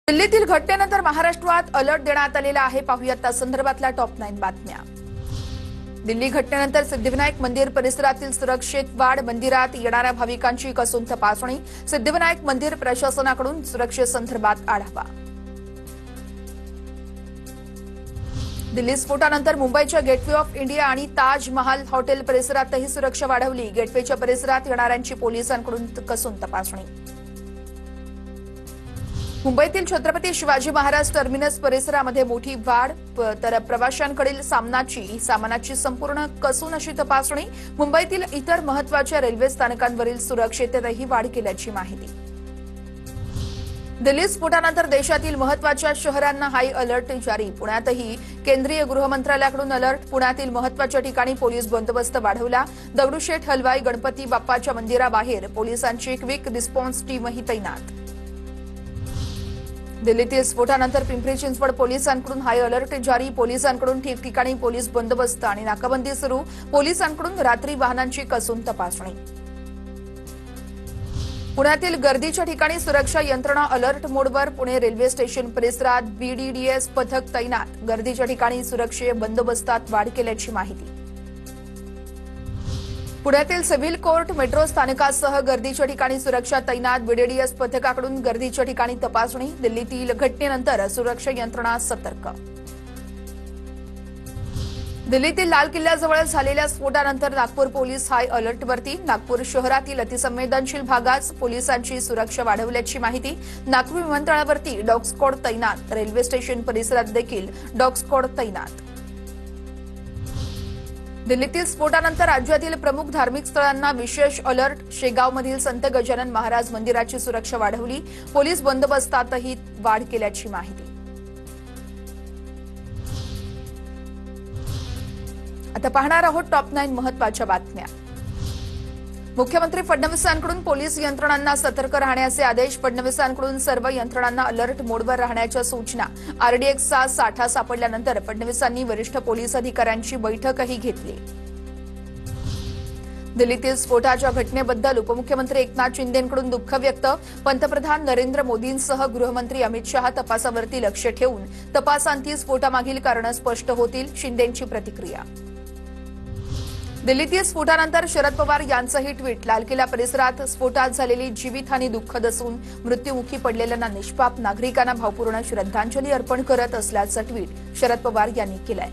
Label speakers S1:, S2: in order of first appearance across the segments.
S1: दिल्लीतील घटनेनंतर महाराष्ट्रात अलर्ट देण्यात आलेला आहे। पाहूयात त्या संदर्भातल्या टॉप 9 बातम्या। दिल्ली घटनेनंतर सिद्धिविनायक मंदिर परिसरातील सुरक्षेत वाढ, मंदिरात येणाऱ्या भाविकांची कसून तपासणी, सिद्धिविनायक मंदिर प्रशासनाकडून सुरक्षेसंदर्भात आढावा। दिल्ली स्फोटानंतर मुंबईच्या गेटवे ऑफ इंडिया आणि ताज महाल हॉटेल परिसरातही सुरक्षा वाढवली। गेटवेच्या परिसरात येणाऱ्यांची पोलिसांकडून कसून तपासणी। मुंबईतील छत्रपती शिवाजी महाराज टर्मिनस परिसरामध्ये मोठी वाढ, तर प्रवाशांकडील सामानाची संपूर्ण कसून अशी तपासणी। मुंबईतील इतर महत्त्वाच्या रेल्वे स्थानकांवरील सुरक्षेतही वाढ केल्याची माहिती। दिल्ली स्फोटानंतर देशातील महत्त्वाच्या शहरांना हाय अलर्ट जारी। पुण्यातही केंद्रीय गृह मंत्रालयाकडून अलर्ट। पुण्यातील महत्त्वाच्या ठिकाणी पोलीस बंदोबस्त वाढवला। दगडूशेठ हलवाई गणपती बाप्पाच्या मंदिराबाहेर पोलिसांची क्विक रिस्पॉन्स टीमही तैनात। दिल्लीतील स्फोटानंतर पिंपरी चिंचवड पोलिसांकडून हाय अलर्ट जारी। पोलिसांकडून ठिकठिकाणी पोलीस बंदोबस्त आणि नाकाबंदी सुरू। पोलिसांकडून रात्री वाहनांची कसून तपासणी। पुण्यातील गर्दीच्या ठिकाणी सुरक्षा यंत्रणा अलर्ट मोडवर। पुणे रेल्वे स्टेशन परिसरात बीडीडीएस पथक तैनात। गर्दीच्या ठिकाणी सुरक्षा बंदोबस्तात वाढ केल्याची माहिती। पुण्यातील सिव्हिल कोर्ट मेट्रो स्थानकासह गर्दीच्या ठिकाणी सुरक्षा तैनात। बीडीडीएस पथकाकडून गर्दीच्या ठिकाणी तपासणी। दिल्लीतील घटनेनंतर सुरक्षा यंत्रणा सतर्क। दिल्लीतील लाल किल्ल्याजवळ झालेल्या स्फोटानंतर नागपूर पोलीस हाय अलर्टवरती। नागपूर शहरातील अतिसंवेदनशील भागात पोलिसांची सुरक्षा वाढवल्याची माहिती। नागपूर विमानतळावरती डॉग स्क्वॉड तैनात। रेल्वे स्टेशन परिसरात देखील डॉग स्क्वॉड तैनात। दिल्लीतील स्फोटानंतर राज्यातील प्रमुख धार्मिक स्थळांना विशेष अलर्ट। शेगावमधील संत गजानन महाराज मंदिराची सुरक्षा वाढवली। पोलीस बंदोबस्तातही वाढ केल्याची माहिती। आता पाहणार आहोत टॉप 9 महत्त्वाच्या बातम्या। मुख्यमंत्री फडणवीसांकडून पोलीस यंत्रणांना सतर्क राहण्याचे आदेश। फडणवीसांकडून सर्व यंत्रणांना अलर्ट मोडवर राहण्याच्या सूचना। आरडीएक्सचा साठा सापडल्यानंतर फडणवीसांनी वरिष्ठ पोलीस अधिकाऱ्यांची बैठकही घेतली। दिल्लीतील स्फोटाच्या घटनेबद्दल उपमुख्यमंत्री एकनाथ शिंदेंकडून दुःख व्यक्त। पंतप्रधान नरेंद्र मोदींसह गृहमंत्री अमित शहा तपासावरती लक्ष ठेवून तपासांती स्फोटामागील कारणं स्पष्ट होतील, शिंदेंची प्रतिक्रिया। दिल्लीतील स्फोटानंतर शरद पवार यांचंही ट्विट। लाल किल्ला परिसरात स्फोटात झालेली जीवितहानी दुःखद असून मृत्युमुखी पडलेल्यांना निष्पाप नागरिकांना भावपूर्ण श्रद्धांजली अर्पण करत असल्याचं ट्विट शरद पवार यांनी केलंय।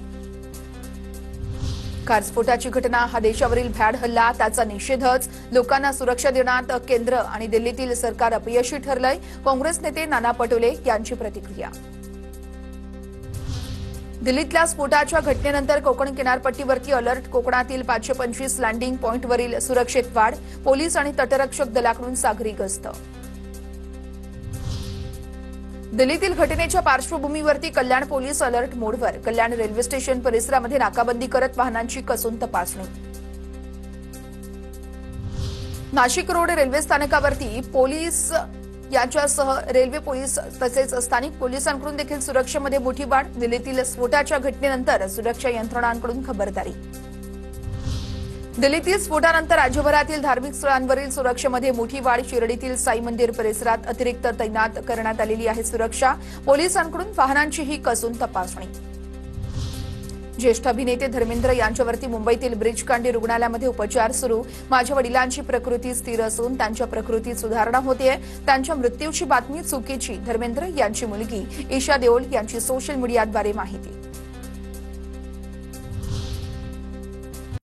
S1: कार स्फोटाची घटना हा देशावरील भ्याड हल्ला, त्याचा निषेधच। लोकांना सुरक्षा देण्यात केंद्र आणि दिल्लीतील सरकार अपयशी ठरलंय, काँग्रेस नेते नाना पटोले यांची प्रतिक्रिया। दिल्लीतल्या स्फोटाच्या घटनेनंतर कोकण किनारपट्टीवरती अलर्ट। कोकणातील 525 लँडिंग पॉइंटवरील सुरक्षेत वाढ। पोलीस आणि तटरक्षक दलाकडून सागरी गस्त। दिल्लीतील घटनेच्या पार्श्वभूमीवरती कल्याण पोलीस अलर्ट मोडवर। कल्याण रेल्वे स्टेशन परिसरामध्ये नाकाबंदी करत वाहनांची कसून तपासणी। नाशिक रोड रेल्वे स्थानकावरती पोलीस यांच्यासह रेल्वे पोलीस तसेच स्थानिक पोलिसांकडून देखील सुरक्षेमध्ये मोठी वाढ। दिल्लीतील स्फोटाच्या घटनेनंतर सुरक्षा यंत्रणांकडून खबरदारी। दिल्लीतील स्फोटानंतर राज्यभरातील धार्मिक स्थळांवरील सुरक्षेमध्ये मोठी वाढ। शिर्डीतील साई मंदिर परिसरात अतिरिक्त तैनात करण्यात आलेली आहे सुरक्षा। पोलिसांकडून वाहनांचीही कसून तपासणी। ज्येष्ठ अभिनेते धर्मेंद्र यांच्यावरती मुंबईतील ब्रीचकांडी रुग्णालयामध्ये उपचार सुरू। माझ्या वडिलांची प्रकृती स्थिर असून त्यांच्या प्रकृतीत सुधारणा होतेय। त्यांच्या मृत्यूची बातमी चुकीची, धर्मेंद्र यांची मुलगी ईशा देओल यांची सोशल मीडियाद्वारे माहिती।